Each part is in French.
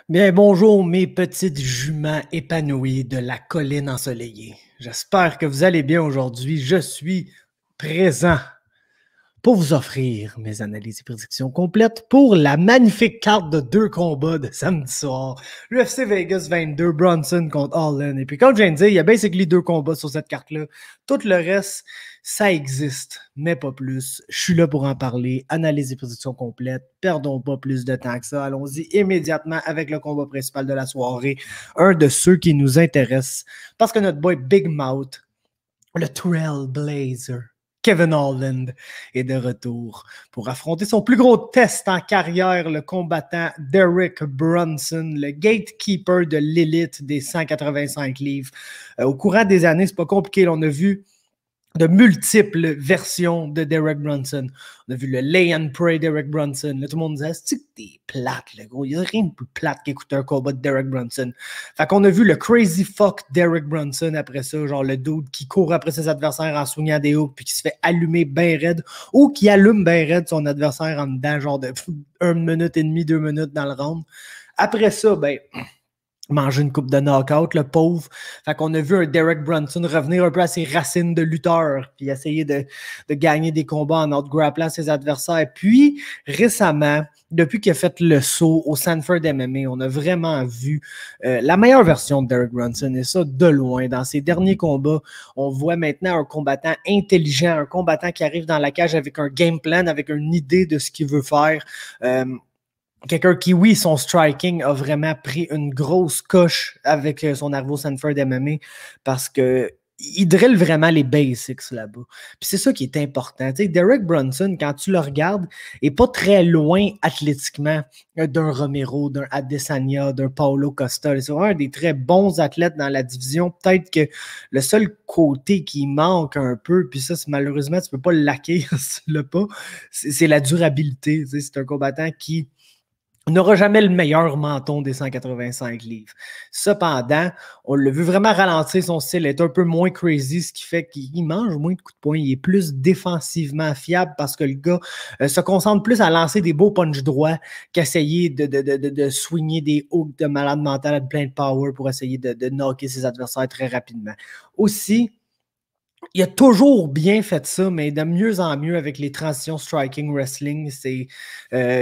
Bien, bonjour mes petites juments épanouies de la colline ensoleillée. J'espère que vous allez bien aujourd'hui. Je suis présent pour vous offrir mes analyses et prédictions complètes pour la magnifique carte de 2 combats de samedi soir. L'UFC Vegas 22, Bronson contre Allen. Et puis comme je viens de dire, il y a basically 2 combats sur cette carte-là. Tout le reste, ça existe, mais pas plus. Je suis là pour en parler. Analyse et prédictions complètes. Perdons pas plus de temps que ça. Allons-y immédiatement avec le combat principal de la soirée. Un de ceux qui nous intéressent. Parce que notre boy Big Mouth, le Trailblazer, Kevin Holland est de retour pour affronter son plus gros test en carrière, le combattant Derek Brunson, le gatekeeper de l'élite des 185 livres. Au courant des années, c'est pas compliqué, on a vu de multiples versions de Derek Brunson. On a vu le Lay and Pray Derek Brunson. Là, tout le monde disait, c'est que t'es plate, le gros. Il n'y a rien de plus plate qu'écouter un combat de Derek Brunson. Fait qu'on a vu le Crazy Fuck Derek Brunson après ça, genre le dude qui court après ses adversaires en swingant des hooks puis qui se fait allumer bien raide ou qui allume bien raide son adversaire en dedans, genre de 1 minute et demie, 2 minutes dans le round. Après ça, ben, manger une coupe de knockout, le pauvre. Fait qu'on a vu un Derek Brunson revenir un peu à ses racines de lutteur, puis essayer de gagner des combats en out-grapplant ses adversaires. Puis, récemment, depuis qu'il a fait le saut au Sanford MMA, on a vraiment vu la meilleure version de Derek Brunson, et ça, de loin. Dans ses derniers combats, on voit maintenant un combattant intelligent, un combattant qui arrive dans la cage avec un game plan, avec une idée de ce qu'il veut faire. Quelqu'un qui, oui, son striking a vraiment pris une grosse coche avec son arrivée au Sanford MMA parce que il drille vraiment les basics là-bas. Puis c'est ça qui est important. Tu sais, Derek Brunson, quand tu le regardes, est pas très loin athlétiquement d'un Romero, d'un Adesanya, d'un Paulo Costa. C'est vraiment un des très bons athlètes dans la division. Peut-être que le seul côté qui manque un peu, puis ça, malheureusement, tu peux pas le laquer si tu l'as pas, c'est la durabilité. Tu sais, c'est un combattant qui n'aura jamais le meilleur menton des 185 livres. Cependant, on l'a vu vraiment ralentir son style, être un peu moins crazy, ce qui fait qu'il mange moins de coups de poing. Il est plus défensivement fiable parce que le gars se concentre plus à lancer des beaux punch droits qu'essayer de swinger des hooks de malade mental à plein de power pour essayer de knocker ses adversaires très rapidement. Aussi, il a toujours bien fait ça, mais de mieux en mieux avec les transitions striking wrestling. Il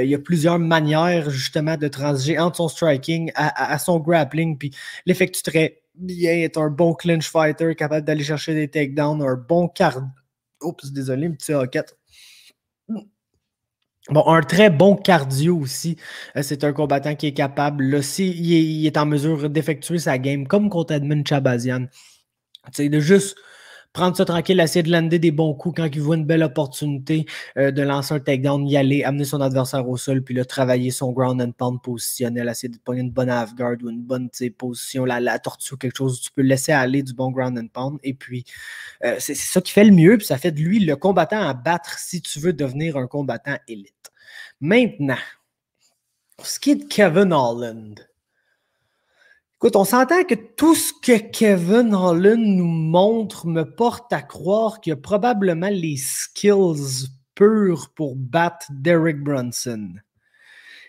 y a plusieurs manières justement de transiger entre son striking à son grappling, puis l'effectue très bien, est un bon clinch fighter, capable d'aller chercher des takedowns, un bon cardio. Oups, désolé, une petite hoquette. Bon, un très bon cardio aussi. C'est un combattant qui est capable, là, il est en mesure d'effectuer sa game, comme contre Edmund Chabazian. Tu sais, de juste prendre ça tranquille, essayer de lander des bons coups quand il voit une belle opportunité de lancer un takedown, y aller, amener son adversaire au sol, puis là, travailler son ground and pound positionnel, essayer de prendre une bonne half-guard ou une bonne position, la tortue ou quelque chose où tu peux laisser aller du bon ground and pound. Et puis, c'est ça qui fait le mieux, puis ça fait de lui le combattant à battre si tu veux devenir un combattant élite. Maintenant, pour ce qui est de Kevin Holland, écoute, on s'entend que tout ce que Kevin Holland nous montre me porte à croire qu'il a probablement les skills purs pour battre Derek Brunson.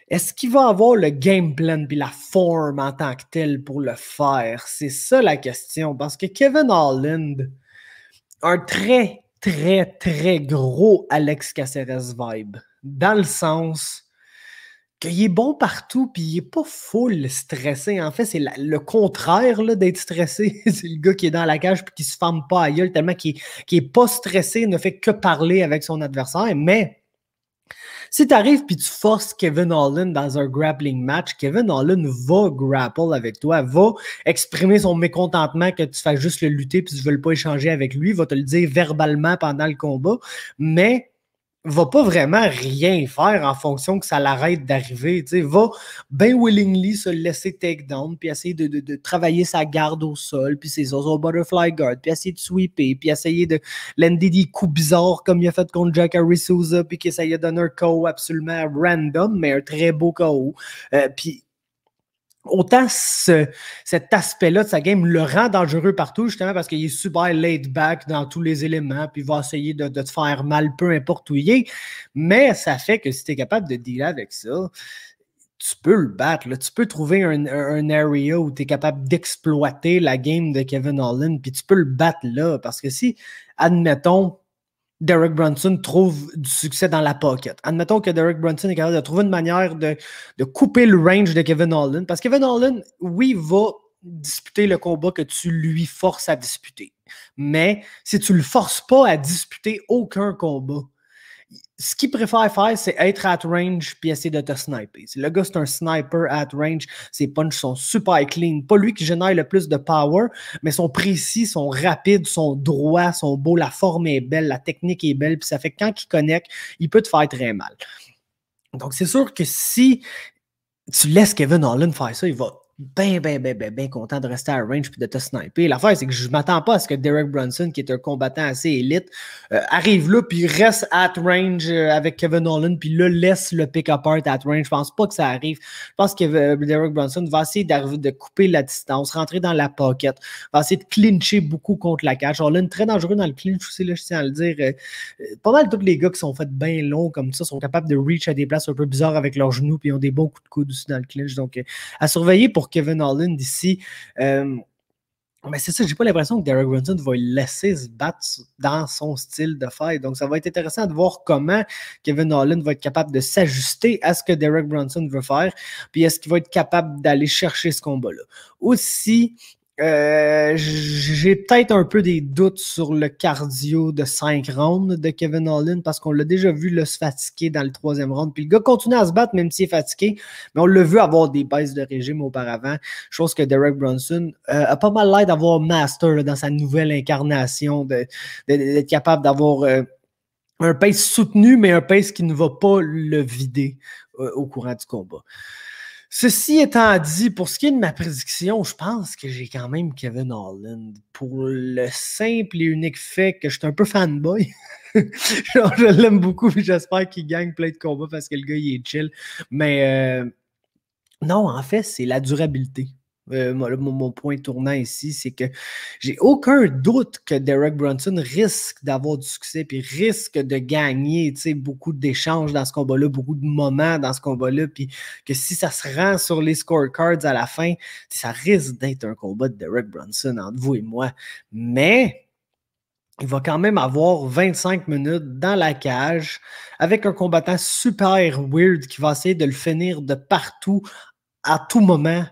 Est-ce qu'il va avoir le game plan et la forme en tant que tel pour le faire? C'est ça la question. Parce que Kevin Holland a un très, très, très gros Alex Caceres vibe. Dans le sens qu'il est bon partout, puis il n'est pas full stressé. En fait, c'est le contraire d'être stressé. C'est le gars qui est dans la cage et qui ne se ferme pas à gueule, tellement qu'il n'est pas stressé, ne fait que parler avec son adversaire. Mais si tu arrives et tu forces Kevin Holland dans un grappling match, Kevin Holland va grapple avec toi, va exprimer son mécontentement que tu fasses juste le lutter et tu ne veux pas échanger avec lui, va te le dire verbalement pendant le combat, mais va pas vraiment rien faire en fonction que ça l'arrête d'arriver. Tu sais, va bien willingly se laisser take down, puis essayer de travailler sa garde au sol, puis son butterfly guard, puis essayer de sweeper, puis essayer de lander des coups bizarres comme il a fait contre Jacare Souza, puis qu'il essayait de donner un KO absolument random, mais un très beau KO. Puis autant cet aspect-là de sa game le rend dangereux partout, justement parce qu'il est super laid back dans tous les éléments, puis il va essayer de te faire mal, peu importe où il est. Mais ça fait que si tu es capable de dealer avec ça, tu peux le battre. Là. Tu peux trouver un area où tu es capable d'exploiter la game de Kevin Holland, puis tu peux le battre là. Parce que si, admettons, Derek Brunson trouve du succès dans la pocket. Admettons que Derek Brunson est capable de trouver une manière de couper le range de Kevin Holland. Parce que Kevin Holland, oui, va disputer le combat que tu lui forces à disputer. Mais si tu ne le forces pas à disputer aucun combat, ce qu'il préfère faire, c'est être at range puis essayer de te sniper. Le gars, c'est un sniper at range. Ses punches sont super clean. Pas lui qui génère le plus de power, mais sont précis, sont rapides, sont droits, sont beaux. La forme est belle, la technique est belle. Puis ça fait que quand il connecte, il peut te faire très mal. Donc, c'est sûr que si tu laisses Kevin Holland faire ça, il va bien content de rester à range puis de te sniper. L'affaire, c'est que je ne m'attends pas à ce que Derek Brunson, qui est un combattant assez élite, arrive là puis reste at range avec Kevin Holland puis là, laisse le pick-apart at range. Je pense pas que ça arrive. Je pense que Derek Brunson va essayer de couper la distance, rentrer dans la pocket, va essayer de clincher beaucoup contre la cage. Holland, très dangereux dans le clinch aussi, là, je tiens à le dire. Pas mal tous les gars qui sont faits bien longs comme ça sont capables de reach à des places un peu bizarres avec leurs genoux puis ils ont des bons coups de coude aussi dans le clinch. Donc, à surveiller pour Kevin Holland ici. Mais c'est ça, j'ai pas l'impression que Derek Brunson va le laisser se battre dans son style de fight. Donc, ça va être intéressant de voir comment Kevin Holland va être capable de s'ajuster à ce que Derek Brunson veut faire. Puis, est-ce qu'il va être capable d'aller chercher ce combat-là? Aussi, j'ai peut-être un peu des doutes sur le cardio de 5 rounds de Kevin Holland parce qu'on l'a déjà vu se fatiguer dans le 3e round. Puis le gars continue à se battre même s'il est fatigué, mais on l'a vu avoir des baisses de régime auparavant. Chose que Derek Brunson a pas mal l'air d'avoir master là, dans sa nouvelle incarnation, d'être capable d'avoir un pace soutenu, mais un pace qui ne va pas le vider au courant du combat. Ceci étant dit, pour ce qui est de ma prédiction, je pense que j'ai quand même Kevin Holland pour le simple et unique fait que je suis un peu fanboy. Genre, je l'aime beaucoup et j'espère qu'il gagne plein de combats parce que le gars, il est chill. Mais non, en fait, c'est la durabilité. Mon point tournant ici, c'est que j'ai aucun doute que Derek Brunson risque d'avoir du succès puis risque de gagner beaucoup d'échanges dans ce combat-là, beaucoup de moments dans ce combat-là, puis que si ça se rend sur les scorecards à la fin, ça risque d'être un combat de Derek Brunson entre vous et moi. Mais il va quand même avoir 25 minutes dans la cage avec un combattant super weird qui va essayer de le finir de partout, à tout moment.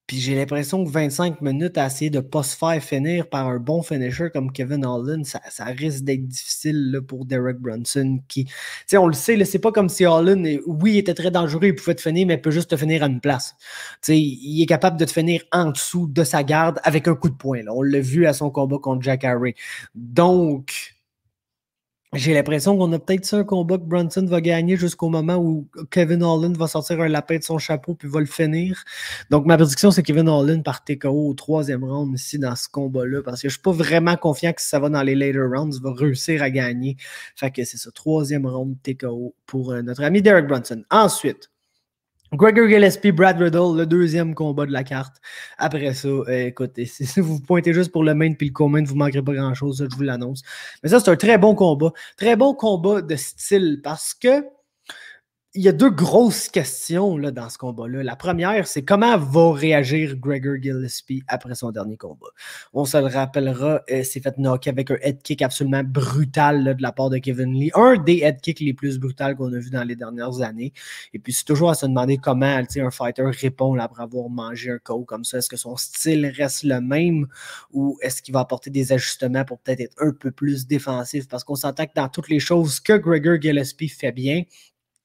Puis j'ai l'impression que 25 minutes à essayer de ne pas se faire finir par un bon finisher comme Kevin Holland, ça risque d'être difficile là, pour Derek Brunson. On le sait, c'est pas comme si Holland, oui, il était très dangereux, il pouvait te finir, mais il peut juste te finir à une place. Il est capable de te finir en dessous de sa garde avec un coup de poing. Là. On l'a vu à son combat contre Jack Harry. Donc, j'ai l'impression qu'on a peut-être ça un combat que Brunson va gagner jusqu'au moment où Kevin Holland va sortir un lapin de son chapeau puis va le finir. Donc, ma prédiction, c'est Kevin Holland par TKO au 3e round ici dans ce combat-là parce que je suis pas vraiment confiant que si ça va dans les later rounds, il va réussir à gagner. Fait que c'est ça, 3e round TKO pour notre ami Derek Brunson. Ensuite, Gregor Gillespie, Brad Riddle, le 2e combat de la carte. Après ça, écoutez, si vous pointez juste pour le main puis le co-main, vous ne manquerez pas grand-chose, ça, je vous l'annonce. Mais ça, c'est un très bon combat. Très bon combat de style parce que il y a 2 grosses questions là, dans ce combat-là. La première, c'est comment va réagir Gregor Gillespie après son dernier combat. On se le rappellera, s'est fait knocker avec un head kick absolument brutal là, de la part de Kevin Lee. Un des head kicks les plus brutals qu'on a vu dans les dernières années. Et puis, c'est toujours à se demander comment un fighter répond là, après avoir mangé un KO comme ça. Est-ce que son style reste le même ou est-ce qu'il va apporter des ajustements pour peut-être être un peu plus défensif? Parce qu'on s'entend que dans toutes les choses que Gregor Gillespie fait bien,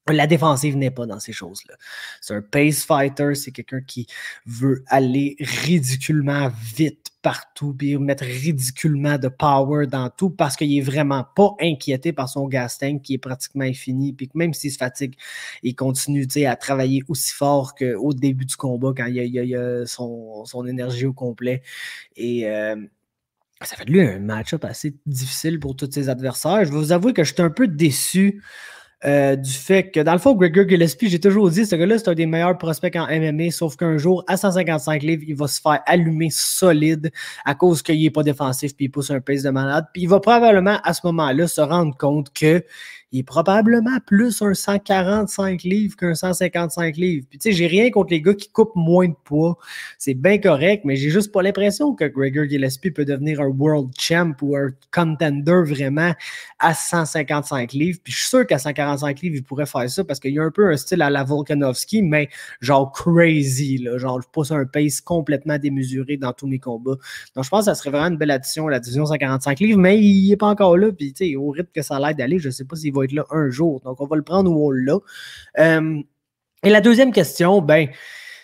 la défensive n'est pas dans ces choses-là. C'est un pace fighter, c'est quelqu'un qui veut aller ridiculement vite partout, puis mettre ridiculement de power dans tout, parce qu'il n'est vraiment pas inquiété par son gas tank qui est pratiquement infini, puis que même s'il se fatigue, il continue à travailler aussi fort qu'au début du combat, quand il y a son énergie au complet. Et ça fait de lui un match-up assez difficile pour tous ses adversaires. Je vais vous avouer que j'étais un peu déçu du fait que, dans le fond, Gregor Gillespie, j'ai toujours dit, ce gars-là, c'est un des meilleurs prospects en MMA, sauf qu'un jour, à 155 livres, il va se faire allumer solide à cause qu'il n'est pas défensif puis il pousse un pace de malade. Puis il va probablement, à ce moment-là, se rendre compte qu'il il est probablement plus un 145 livres qu'un 155 livres. Puis tu sais, j'ai rien contre les gars qui coupent moins de poids. C'est bien correct, mais j'ai juste pas l'impression que Gregor Gillespie peut devenir un world champ ou un contender vraiment à 155 livres. Puis je suis sûr qu'à 145 livres, il pourrait faire ça parce qu'il y a un peu un style à la Volkanovski, mais genre crazy, là. Genre, je pousse un pace complètement démesuré dans tous mes combats. Donc, je pense que ça serait vraiment une belle addition à la division 145 livres, mais il n'est pas encore là. Puis, tu sais, au rythme que ça a l'air d'aller, je ne sais pas s'il va être là un jour. Donc, on va le prendre où on l'a. Et la deuxième question, ben,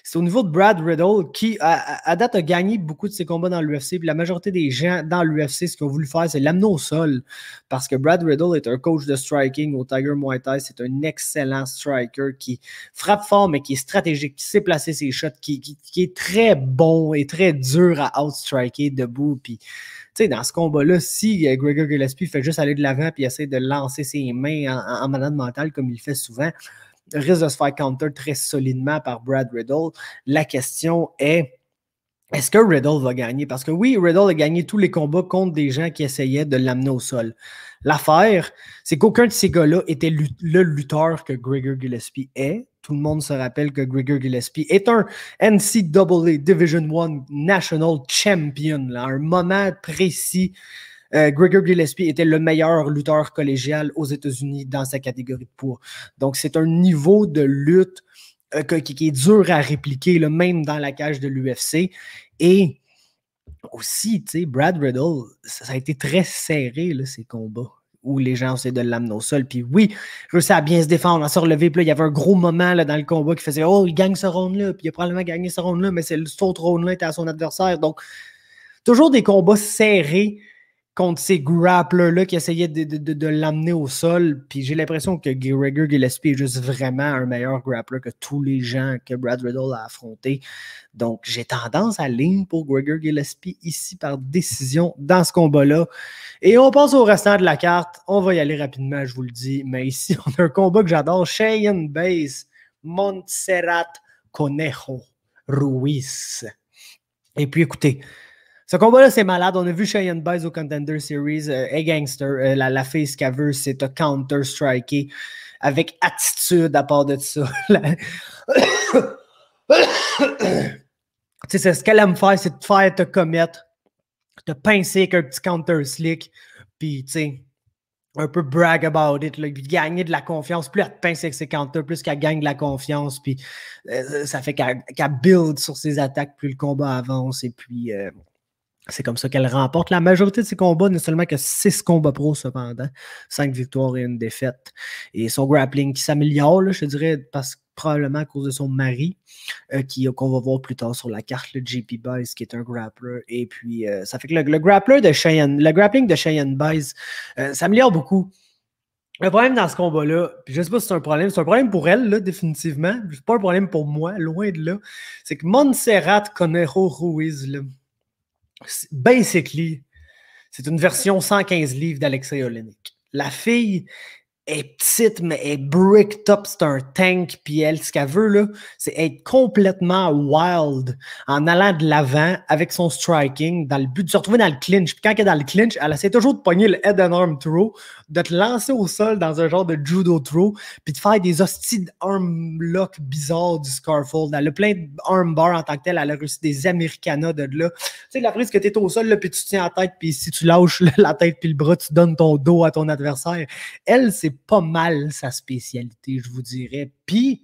c'est au niveau de Brad Riddell qui, à date, a gagné beaucoup de ses combats dans l'UFC. Puis la majorité des gens dans l'UFC, ce qu'ils ont voulu faire, c'est l'amener au sol. Parce que Brad Riddell est un coach de striking au Tiger Muay Thai. C'est un excellent striker qui frappe fort, mais qui est stratégique, qui sait placer ses shots, qui est très bon et très dur à outstriker debout. Puis, tu sais, dans ce combat-là, si Gregor Gillespie fait juste aller de l'avant et essaie de lancer ses mains en malade mentale comme il fait souvent, risque de se faire counter très solidement par Brad Riddell. La question est, est-ce que Riddell va gagner? Parce que oui, Riddell a gagné tous les combats contre des gens qui essayaient de l'amener au sol. L'affaire, c'est qu'aucun de ces gars-là était le lutteur que Gregor Gillespie est. Tout le monde se rappelle que Gregor Gillespie est un NCAA Division I National Champion. Là, à un moment précis, Gregor Gillespie était le meilleur lutteur collégial aux États-Unis dans sa catégorie de poids. Donc, c'est un niveau de lutte qui est dur à répliquer, là, même dans la cage de l'UFC. Et aussi, tu sais, Brad Riddell, ça a été très serré, là, ces combats, où les gens essaient de l'amener au sol. Puis oui, il réussit à bien se défendre, à se relever. Puis là, il y avait un gros moment là, dans le combat qui faisait « Oh, il gagne ce round-là. » Puis il a probablement gagné ce round-là, mais c'est cet autre round-là était à son adversaire. Donc, toujours des combats serrés contre ces grapplers-là qui essayaient de l'amener au sol. Puis j'ai l'impression que Gregor Gillespie est juste vraiment un meilleur grappler que tous les gens que Brad Riddell a affrontés. Donc j'ai tendance à ligne pour Gregor Gillespie ici par décision dans ce combat-là. Et on passe au restant de la carte. On va y aller rapidement, je vous le dis. Mais ici, on a un combat que j'adore. Cheyenne Buys, Montserrat Conejo Ruiz. Et puis écoutez, ce combat-là, c'est malade. On a vu Cheyenne Buys au Contender Series. Hey Gangster, la face qu'elle veut, c'est de counter-striker avec attitude à part de ça. Tu sais, ce qu'elle aime faire, c'est de faire te commettre, te pincer avec un petit counter-slick, puis tu sais, un peu brag about it, là, puis gagner de la confiance. Plus elle te pince avec ses counters, plus qu'elle gagne de la confiance, puis ça fait qu'elle build sur ses attaques, plus le combat avance, et puis... c'est comme ça qu'elle remporte la majorité de ses combats, ne seulement que 6 combats pro cependant, 5 victoires et 1 défaite. Et son grappling qui s'améliore, je dirais, probablement à cause de son mari, qu'on va voir plus tard sur la carte, le JP Buys, qui est un grappler. Et puis, ça fait que le grappling de Cheyenne Buys s'améliore beaucoup. Le problème dans ce combat-là, puis je ne sais pas si c'est un problème pour elle, là, définitivement. C'est pas un problème pour moi, loin de là. C'est que Montserrat Conejo Ruiz, là, basically, c'est une version 115 livres d'Alexei Oleinik. La fille est petite, mais elle est bricked up, c'est un tank, puis elle, ce qu'elle veut, là, c'est être complètement wild en allant de l'avant avec son striking dans le but de se retrouver dans le clinch. Puis quand elle est dans le clinch, elle essaie toujours de pogner le head and arm throw, de te lancer au sol dans un genre de judo throw, puis de faire des hosties arm lock bizarres du Scarfold. Elle a plein d'arm bar en tant que tel, elle a reçu des Americanas de là. Tu sais, la prise que tu es au sol, là, puis tu tiens la tête, puis si tu lâches la tête puis le bras, tu donnes ton dos à ton adversaire. Elle, c'est pas mal sa spécialité, je vous dirais. Puis,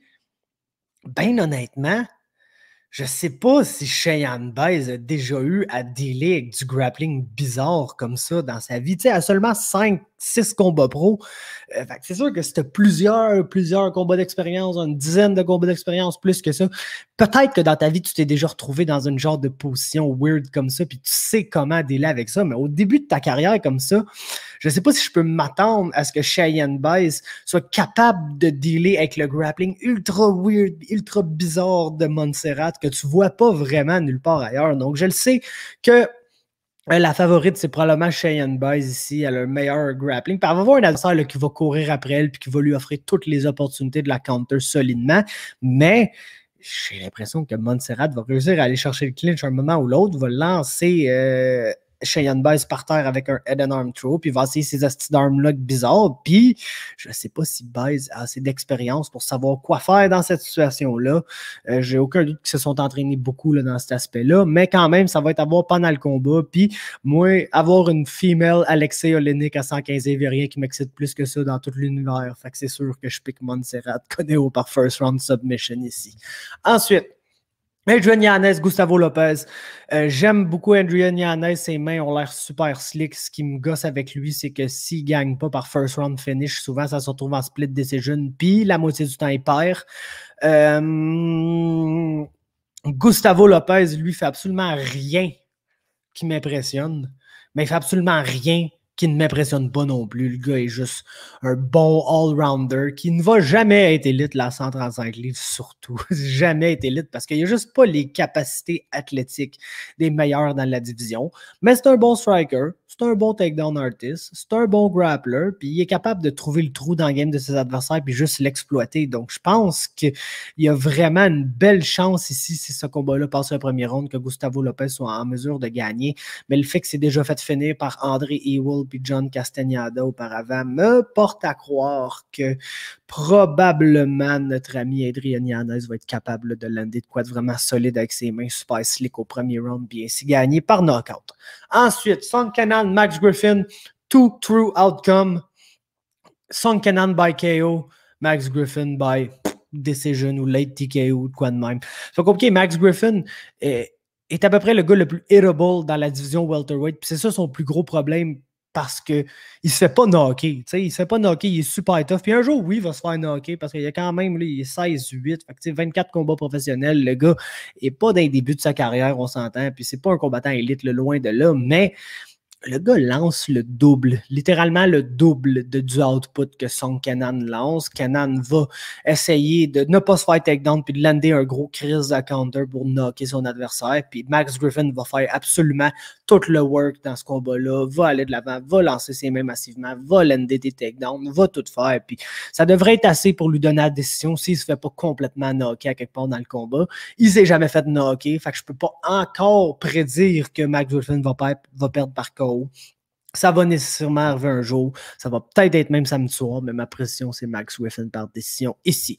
ben honnêtement, je sais pas si Cheyenne Buys a déjà eu à dealer avec du grappling bizarre comme ça dans sa vie. Tu sais, elle a seulement 5-6 combats pro. C'est sûr que c'était plusieurs combats d'expérience, une dizaine de combats d'expérience, plus que ça. Peut-être que dans ta vie, tu t'es déjà retrouvé dans une genre de position weird comme ça, puis tu sais comment dealer avec ça. Mais au début de ta carrière comme ça, je sais pas si je peux m'attendre à ce que Cheyenne Buys soit capable de dealer avec le grappling ultra weird, ultra bizarre de Montserrat que tu vois pas vraiment nulle part ailleurs. Donc, je le sais que la favorite, c'est probablement Cheyenne Buys ici. Elle a le meilleur grappling. Puis elle va avoir un adversaire là, qui va courir après elle puis qui va lui offrir toutes les opportunités de la counter solidement. Mais j'ai l'impression que Montserrat va réussir à aller chercher le clinch à un moment ou l'autre, va lancer Cheyenne Baez par terre avec un head and arm throw, puis il va essayer ces astuces d'arm-lock bizarres, puis je ne sais pas si Baez a assez d'expérience pour savoir quoi faire dans cette situation-là. J'ai aucun doute qu'ils se sont entraînés beaucoup là, dans cet aspect-là, mais quand même, ça va être à voir pendant le combat, puis moi, avoir une female Alexei Oleinik à 115 livres, il n'y a rien qui m'excite plus que ça dans tout l'univers, fait que c'est sûr que je pique Montserrat Coneo par first round submission ici. Ensuite, Adrian Yanez, Gustavo Lopez. J'aime beaucoup Adrian Yanez. Ses mains ont l'air super slick. Ce qui me gosse avec lui, c'est que s'il ne gagne pas par first round finish, souvent ça se retrouve en split decision, puis la moitié du temps, il perd. Gustavo Lopez, lui, fait absolument rien qui m'impressionne, mais il fait absolument rien qui ne m'impressionne pas non plus. Le gars est juste un bon all-rounder qui ne va jamais être élite, la 135 livres, surtout. Jamais être élite parce qu'il n'y a juste pas les capacités athlétiques des meilleurs dans la division. Mais c'est un bon striker, c'est un bon takedown artist, c'est un bon grappler, puis il est capable de trouver le trou dans le game de ses adversaires puis juste l'exploiter. Donc, je pense qu'il y a vraiment une belle chance ici, si ce combat-là passe au premier round, que Gustavo Lopez soit en mesure de gagner. Mais le fait que c'est déjà fait finir par André Ewell puis John Castagnada auparavant me porte à croire que probablement notre ami Adrian Yanez va être capable de lander de quoi de vraiment solide avec ses mains super slick au premier round puis ainsi gagner par knockout. Ensuite, Song Kenan, Max Griffin, two true outcome. Song Kenan by KO, Max Griffin by decision ou late TKO ou de quoi de même. Fait que, OK, Max Griffin est à peu près le gars le plus hittable dans la division welterweight. Puis c'est ça son plus gros problème parce qu'il ne se fait pas knocker. Il ne se fait pas knocker, il est super tough. Puis un jour, oui, il va se faire knocker parce qu'il y a quand même, là, il est 16-8. Fait que 24 combats professionnels. Le gars n'est pas dans les débuts de sa carrière, on s'entend. Puis c'est pas un combattant élite, le loin de là, mais le gars lance le double, littéralement le double du output que Song Kenan lance. Kenan va essayer de ne pas se faire takedown puis de lander un gros crise de counter pour knocker son adversaire. Puis Max Griffin va faire absolument tout le work dans ce combat-là, va aller de l'avant, va lancer ses mains massivement, va lander des takedowns, va tout faire. Puis ça devrait être assez pour lui donner la décision s'il ne se fait pas complètement knocker à quelque part dans le combat. Il ne s'est jamais fait knocker, fait que je ne peux pas encore prédire que Max Griffin va perdre par KO. Ça va nécessairement arriver un jour. Ça va peut-être être même samedi soir, mais ma précision, c'est Max Griffin par décision ici.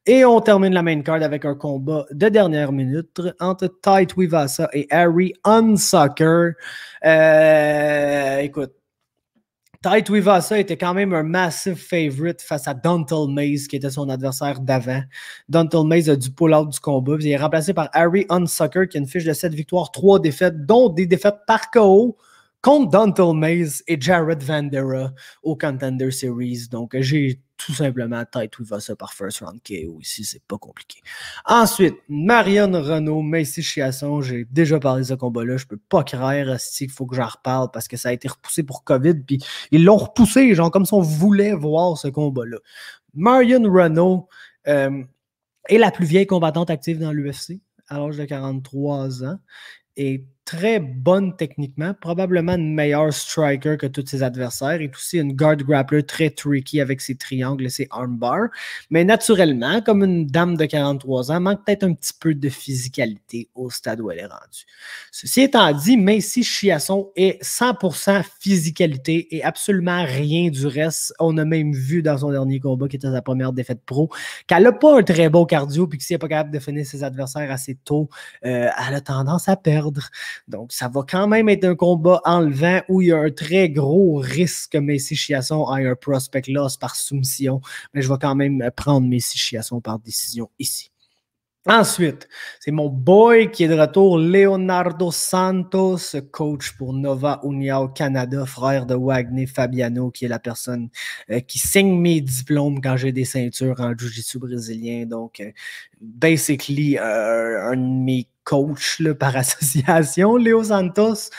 Et on termine la main card avec un combat de dernière minute entre Tai Tuivasa et Harry Unsucker. Écoute, Tai Tuivasa était quand même un massive favorite face à Dontal Mays, qui était son adversaire d'avant. Dontal Mays a dû pull-out du combat. Il est remplacé par Harry Unsucker, qui a une fiche de 7 victoires, 3 défaites, dont des défaites par KO contre Dontal Mays et Jared Vanderaa au Contender Series. Donc, j'ai tout simplement Tai Tuivasa par first round KO ici, c'est pas compliqué. Ensuite, Marion Renault, Macy Chiasson, j'ai déjà parlé de ce combat-là, je peux pas croire qu'il faut que j'en reparle parce que ça a été repoussé pour COVID, puis ils l'ont repoussé, genre comme si on voulait voir ce combat-là. Marion Renault est la plus vieille combattante active dans l'UFC, à l'âge de 43 ans, et très bonne techniquement, probablement une meilleure striker que tous ses adversaires, et aussi une guard grappler très tricky avec ses triangles et ses armbars. Mais naturellement, comme une dame de 43 ans, manque peut-être un petit peu de physicalité au stade où elle est rendue. Ceci étant dit, Macy Chiasson est 100% physicalité et absolument rien du reste. On a même vu dans son dernier combat, qui était sa première défaite pro, qu'elle n'a pas un très bon cardio, puis que si elle n'est pas capable de finir ses adversaires assez tôt, elle a tendance à perdre. Donc, ça va quand même être un combat enlevant où il y a un très gros risque que Macy Chiasson ait un prospect loss par soumission, mais je vais quand même prendre Macy Chiasson par décision ici. Ensuite, c'est mon boy qui est de retour, Leonardo Santos, coach pour Nova União Canada, frère de Wagner Fabiano, qui est la personne qui signe mes diplômes quand j'ai des ceintures en jiu-jitsu brésilien. Donc, basically, un de mes coach là, par association, Léo Santos,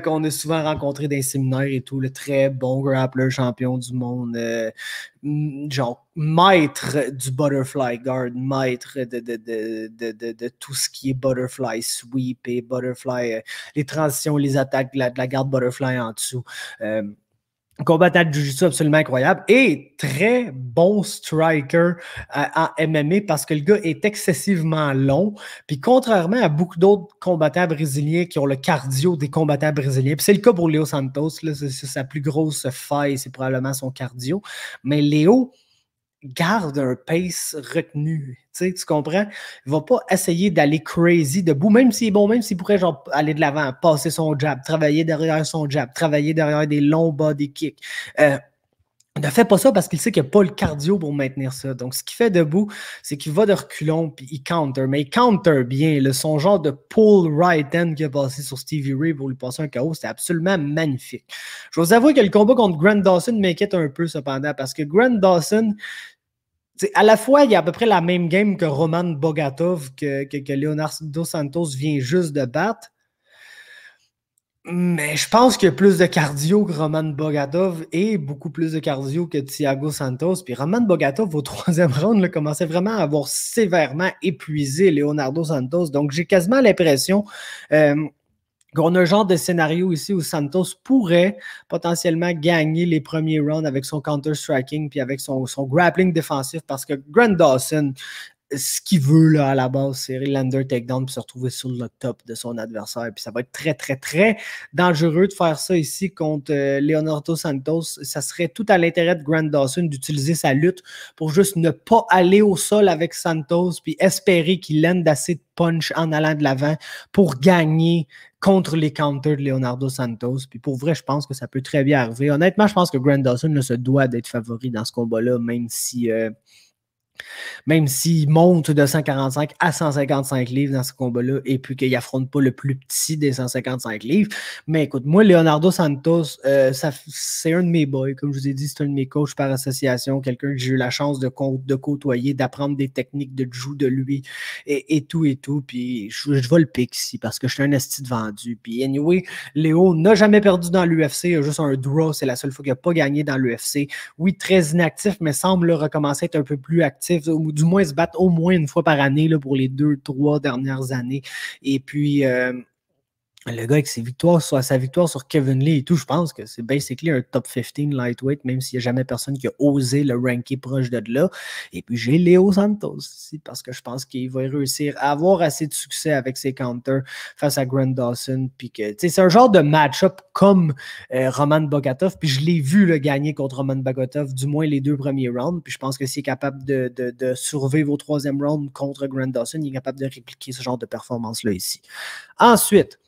qu'on a souvent rencontré dans les séminaires et tout, le très bon grappler, champion du monde, genre maître du butterfly guard, maître de tout ce qui est butterfly sweep et butterfly, les transitions, les attaques de la garde butterfly en dessous. Combattant de Jiu-Jitsu absolument incroyable et très bon striker en MMA parce que le gars est excessivement long. Puis contrairement à beaucoup d'autres combattants brésiliens qui ont le cardio des combattants brésiliens, puis c'est le cas pour Léo Santos, là, c'est sa plus grosse faille, c'est probablement son cardio. Mais Léo garde un pace retenu. Tu comprends? Il ne va pas essayer d'aller crazy debout, même s'il est bon, même s'il pourrait genre, aller de l'avant, passer son jab, travailler derrière son jab, travailler derrière des longs body kicks. Ne fait pas ça parce qu'il sait qu'il n'y a pas le cardio pour maintenir ça. Donc, ce qu'il fait debout, c'est qu'il va de reculons puis il counter. Mais il counter bien. Là, son genre de pull right hand qu'il a passé sur Stevie Ray pour lui passer un KO, c'était absolument magnifique. Je vous avoue que le combat contre Grant Dawson m'inquiète un peu cependant parce que Grant Dawson, à la fois, il y a à peu près la même game que Roman Bogatov que Leonardo Santos vient juste de battre. Mais je pense qu'il y a plus de cardio que Roman Bogatov et beaucoup plus de cardio que Thiago Santos. Puis Roman Bogatov, au troisième round, là, commençait vraiment à avoir sévèrement épuisé Leonardo Santos. Donc, j'ai quasiment l'impression qu'on a un genre de scénario ici où Santos pourrait potentiellement gagner les premiers rounds avec son counter-striking puis avec son grappling défensif parce que Grant Dawson, ce qu'il veut là, à la base, c'est lander takedown puis se retrouver sur le top de son adversaire. Puis ça va être très, très, très dangereux de faire ça ici contre Leonardo Santos. Ça serait tout à l'intérêt de Grant Dawson d'utiliser sa lutte pour juste ne pas aller au sol avec Santos puis espérer qu'il lande assez de punch en allant de l'avant pour gagner contre les counters de Leonardo Santos. Puis pour vrai, je pense que ça peut très bien arriver. Honnêtement, je pense que Grant Dawson là, se doit d'être favori dans ce combat-là, même s'il monte de 145 à 155 livres dans ce combat-là et puis qu'il n'affronte pas le plus petit des 155 livres. Mais écoute, moi, Leonardo Santos, c'est un de mes boys. Comme je vous ai dit, c'est un de mes coachs par association, quelqu'un que j'ai eu la chance de côtoyer, d'apprendre des techniques de jiu de lui et tout. Puis je vais le pick ici parce que je suis un esti de vendu. Puis anyway, Léo n'a jamais perdu dans l'UFC. Il a juste un draw. C'est la seule fois qu'il n'a pas gagné dans l'UFC. Oui, très inactif, mais semble recommencer à être un peu plus actif, ou du moins se battre au moins une fois par année là, pour les 2-3 dernières années. Et puis, le gars avec sa victoire sur Kevin Lee et tout, je pense que c'est basically un top 15 lightweight, même s'il n'y a jamais personne qui a osé le ranker proche de là. Et puis j'ai Léo Santos ici, parce que je pense qu'il va réussir à avoir assez de succès avec ses counters face à Grant Dawson. Puis que, c'est un genre de match-up comme Roman Bogatov. Puis je l'ai vu le gagner contre Roman Bogatov, du moins les 2 premiers rounds. Puis je pense que s'il est capable de survivre au 3e round contre Grant Dawson, il est capable de répliquer ce genre de performance-là ici. Ensuite,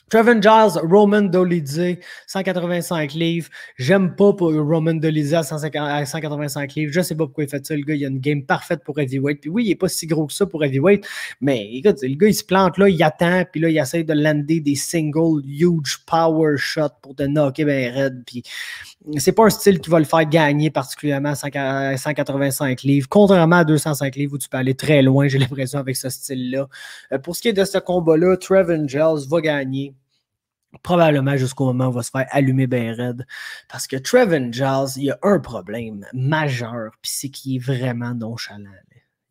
Trevin Giles, Roman Dolidze, 185 livres. J'aime pas pour Roman Dolidze à 185 livres. Je sais pas pourquoi il fait ça. Le gars, il a une game parfaite pour heavyweight. Puis oui, il est pas si gros que ça pour heavyweight. Mais écoute, le gars, il se plante là, il attend. Puis là, il essaie de lander des single huge power shots pour te knocker ben raide. Puis c'est pas un style qui va le faire gagner particulièrement à 185 livres. Contrairement à 205 livres où tu peux aller très loin, j'ai l'impression, avec ce style-là. Pour ce qui est de ce combat-là, Trevin Giles va gagner. Probablement jusqu'au moment où il va se faire allumer bien raide. Parce que Trevin Giles, il a un problème majeur, puis c'est qu'il est vraiment nonchalant.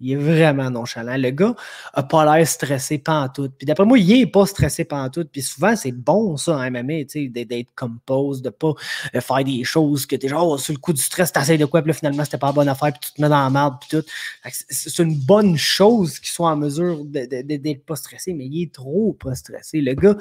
Il est vraiment nonchalant. Le gars n'a pas l'air stressé pantoute. Puis d'après moi, il n'est pas stressé pantoute. Puis souvent, c'est bon ça en MMA, d'être compose, de ne pas faire des choses que t'es genre, sur le coup du stress, t'essayes de quoi, puis là, finalement, c'était pas la bonne affaire, puis tu te mets dans la merde, puis tout. C'est une bonne chose qu'il soit en mesure d'être pas stressé, mais il est trop pas stressé. Le gars,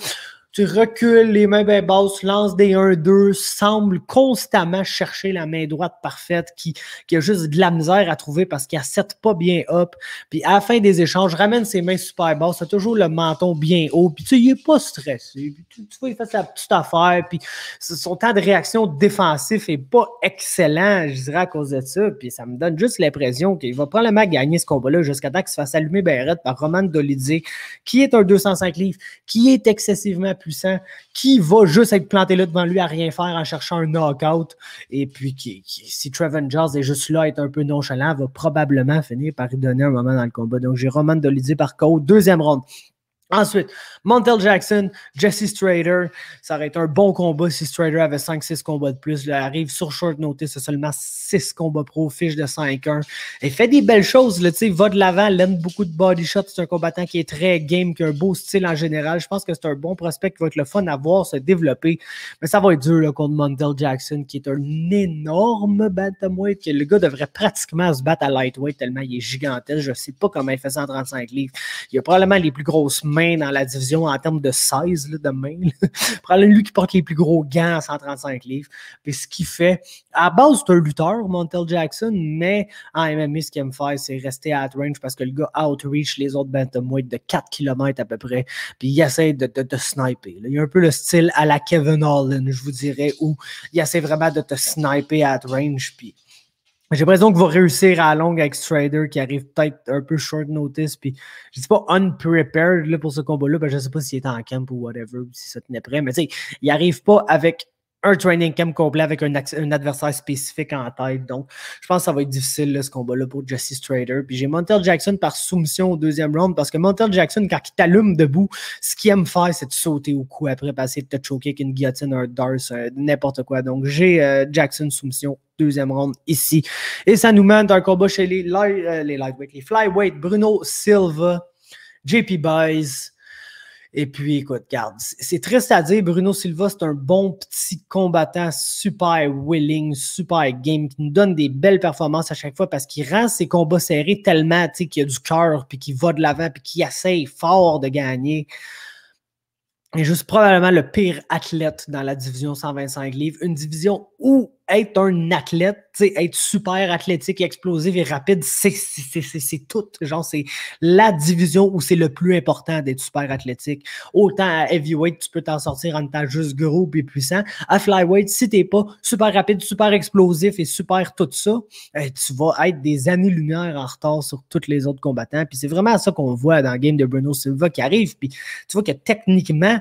tu recules les mains bien basses, lance des 1-2, semble constamment chercher la main droite parfaite qui a juste de la misère à trouver parce qu'il ne set pas bien up. Puis à la fin des échanges, ramène ses mains super basses, c'est toujours le menton bien haut. Puis tu sais, il n'est pas stressé. Puis, tu vois, il fait sa petite affaire. Puis son temps de réaction défensif n'est pas excellent, je dirais, à cause de ça. Puis ça me donne juste l'impression qu'il va probablement gagner ce combat-là jusqu'à temps qu'il se fasse allumer bien raide par Roman Dolidze, qui est un 205 livres, qui est excessivement puissant, qui va juste être planté là devant lui à rien faire en cherchant un knockout. Et puis, si Trevin Giles est juste là, être un peu nonchalant, va probablement finir par y donner un moment dans le combat. Donc, j'ai Roman Dolidze par KO, 2e round. Ensuite, Montel Jackson, Jesse Strader. Ça aurait été un bon combat si Strader avait 5-6 combats de plus. Là, il arrive sur short notice, c'est seulement 6 combats pro, fiche de 5-1. Il fait des belles choses, là, va de l'avant, il aime beaucoup de body shots. C'est un combattant qui est très game, qui a un beau style en général. Je pense que c'est un bon prospect qui va être le fun à voir se développer. Mais ça va être dur là, contre Montel Jackson, qui est un énorme bantamweight, que le gars devrait pratiquement se battre à lightweight tellement il est gigantesque. Je ne sais pas comment il fait 135 livres. Il a probablement les plus grosses mains dans la division en termes de size là, de main. Probablement lui qui porte les plus gros gants à 135 livres. Puis ce qu'il fait, à la base, c'est un lutteur, Montel Jackson, mais en MMA, ce qu'il aime faire, c'est rester à range parce que le gars outreach les autres bantamweight de 4 km à peu près. Puis il essaie de sniper. Là. Il a un peu le style à la Kevin Holland, je vous dirais, où il essaie vraiment de te sniper à range. Puis j'ai l'impression qu'il va réussir à la longue avec Strader qui arrive peut-être un peu short notice. Puis je dis pas unprepared là, pour ce combat-là, parce que je sais pas s'il est en camp ou whatever, ou si ça tenait prêt, mais tu sais, il arrive pas avec un training camp complet avec un adversaire spécifique en tête. Donc, je pense que ça va être difficile, là, ce combat-là, pour Jesse Strader. Puis j'ai Montel Jackson par soumission au deuxième round parce que Montel Jackson, quand il t'allume debout, ce qu'il aime faire, c'est de sauter au cou après, passer de te choquer avec une guillotine, un darce, n'importe quoi. Donc, j'ai Jackson soumission, deuxième round ici. Et ça nous mène un combat chez les lightweight, les flyweight, Bruno Silva, JP Buys. Et puis, écoute, regarde, c'est triste à dire, Bruno Silva, c'est un bon petit combattant, super willing, super game, qui nous donne des belles performances à chaque fois parce qu'il rend ses combats serrés tellement, tu sais, qu'il a du cœur, puis qu'il va de l'avant, puis qu'il essaye fort de gagner. Il est juste probablement le pire athlète dans la division 125 livres. Une division où être un athlète, être super athlétique, explosif et rapide, c'est tout. Genre, c'est la division où c'est le plus important d'être super athlétique. Autant à heavyweight, tu peux t'en sortir en étant juste gros et puissant. À flyweight, si t'es pas super rapide, super explosif et super tout ça, tu vas être des années-lumière en retard sur tous les autres combattants. Puis c'est vraiment ça qu'on voit dans le game de Bruno Silva qui arrive. Puis tu vois que techniquement,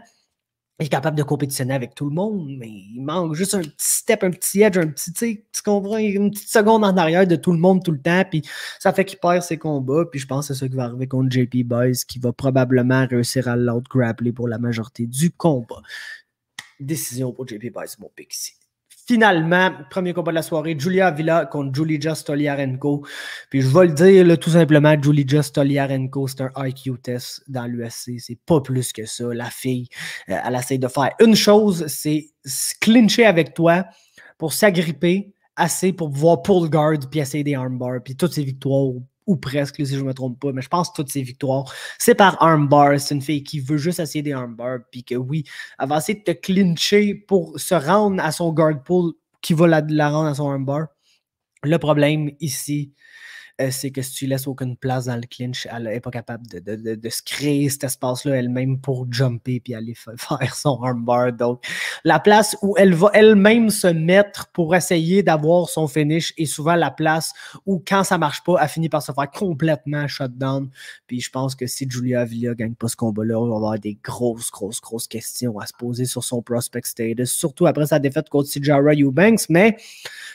il est capable de compétitionner avec tout le monde, mais il manque juste un petit step, un petit edge, un petit, tu comprends, une petite seconde en arrière de tout le monde tout le temps, puis ça fait qu'il perd ses combats, puis je pense que c'est ça qui va arriver contre JP Buys, qui va probablement réussir à l'out-grappler pour la majorité du combat. Décision pour JP Buys, mon pick ici. Finalement, premier combat de la soirée, Julia Avila contre Julija Stoliarenko. Puis je vais le dire là, tout simplement, Julija Stoliarenko, c'est un IQ test dans l'UFC. C'est pas plus que ça. La fille, elle essaie de faire une chose, c'est clincher avec toi pour s'agripper assez pour pouvoir pull guard puis essayer des armbars. Puis toutes ses victoires, ou presque, si je ne me trompe pas, mais je pense que toutes ses victoires, c'est par armbar. C'est une fille qui veut juste essayer des armbars, puis que oui, elle va essayer de te clincher pour se rendre à son guard pull qui va la rendre à son armbar. Le problème ici, c'est que si tu laisses aucune place dans le clinch, elle n'est pas capable de se créer cet espace-là elle-même pour jumper puis aller faire son armbar. Donc, la place où elle va elle-même se mettre pour essayer d'avoir son finish est souvent la place où, quand ça ne marche pas, elle finit par se faire complètement shutdown. Puis je pense que si Julia Avila ne gagne pas ce combat-là, on va avoir des grosses questions à se poser sur son prospect status, surtout après sa défaite contre Sijara Eubanks. Mais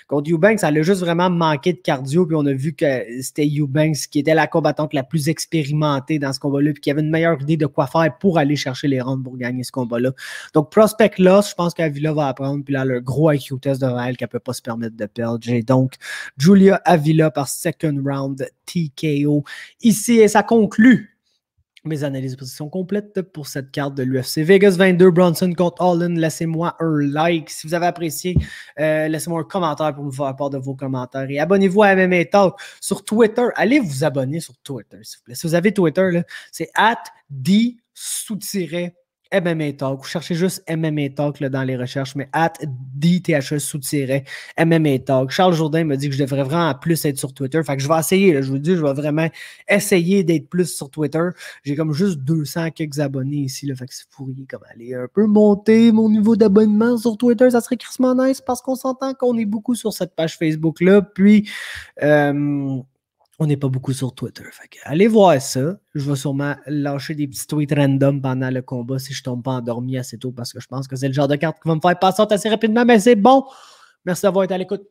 contre Eubanks, elle a juste vraiment manqué de cardio, puis on a vu que c'était Eubanks qui était la combattante la plus expérimentée dans ce combat-là, puis qui avait une meilleure idée de quoi faire pour aller chercher les rounds pour gagner ce combat-là. Donc, prospect loss, je pense qu'Avila va apprendre, puis là, le gros IQ test devant elle qu'elle ne peut pas se permettre de perdre. J'ai donc Julia Avila par second round TKO ici, et ça conclut mes analyses de position complètes pour cette carte de l'UFC. Vegas 22, Bronson contre Holland. Laissez-moi un like. Si vous avez apprécié, laissez-moi un commentaire pour me faire part de vos commentaires. Et abonnez-vous à MMA Talk sur Twitter. Allez vous abonner sur Twitter, s'il vous plaît. Si vous avez Twitter, c'est @d_MMA Talk. Vous cherchez juste MMA Talk là, dans les recherches, mais @DTHE_MMA Talk. Charles Jourdain me dit que je devrais vraiment plus être sur Twitter. Fait que je vais essayer. Là, je vous dis, je vais vraiment essayer d'être plus sur Twitter. J'ai comme juste 200 quelques abonnés ici. Là, fait que si vous pourriez comme aller un peu monter mon niveau d'abonnement sur Twitter, ça serait crissement nice parce qu'on s'entend qu'on est beaucoup sur cette page Facebook-là. Puis, on n'est pas beaucoup sur Twitter. Fait que allez voir ça. Je vais sûrement lâcher des petits tweets random pendant le combat si je ne tombe pas endormi assez tôt parce que je pense que c'est le genre de carte qui va me faire passer assez rapidement. Mais c'est bon. Merci d'avoir été à l'écoute.